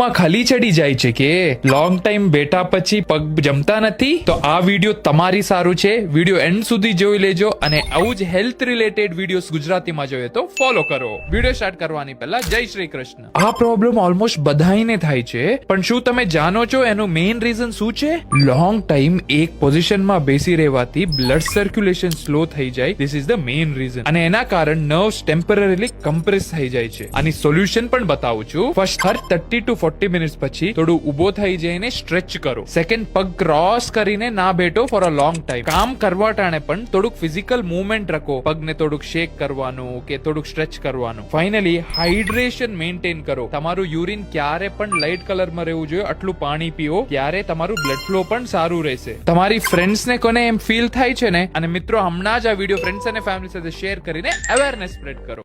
પગમાં ખલી ચડી જાય છે કે લોંગ ટાઈમ બેઠા પછી પગ જમતા નથી? તો આ વિડીયો તમારી સારું છે. વિડીયો એન્ડ સુધી જોઈ લેજો અને આવું જ હેલ્થ રિલેટેડ વિડીયોઝ ગુજરાતીમાં જોઈએ તો ફોલો કરો. વિડીયો સ્ટાર્ટ કરવાની પહેલા જય શ્રી કૃષ્ણ. આ પ્રોબ્લેમ ઓલમોસ્ટ બધાઈને થાય છે, પણ શું તમે જાણો છો એનું મેઇન રીઝન શું છે? લોંગ ટાઈમ એક પોઝિશનમાં બેસી રહેવાથી બ્લડ સર્ક્યુલેશન સ્લો થઈ જાય. This is the main reason. અને એના કારણ નર્વ્સ ટેમ્પરરીલી કમ્પ્રેસ થઈ જાય છે. આની સોલ્યુશન પણ બતાવું છું. ફર્સ્ટ હર 30 to 40 મિનિટ્સ પછી થોડું ઉભો થઈ જઈને સ્ટ્રેચ કરો. સેકન્ડ, પગ ક્રોસ કરીને ના બેઠો ફોર અ લોંગ ટાઈમ. કામ કરવા ટાણે પણ થોડુંક ફિઝિકલ મૂવમેન્ટ રાખો. પગને થોડુંક શેક કરવાનું કે થોડુંક સ્ટ્રેચ કરવાનું. ફાઇનલી હાઇડ્રેશન મેન્ટેન કરો. તમારું યુરિન ક્યારે પણ લાઇટ કલરમાં રહેવું જોઈએ, આટલું પાણી પીઓ, ત્યારે તમારું બ્લડ ફ્લો પણ સારું રહેશે. તમારી ફ્રેન્ડ્સ ને કોને એમ ફીલ થાય છે ને, અને મિત્રો હમણાં જ આ વિડીયો ફ્રેન્ડ્સ અને ફેમિલી સાથે શેર કરીને અવેરનેસ સ્પ્રેડ કરો.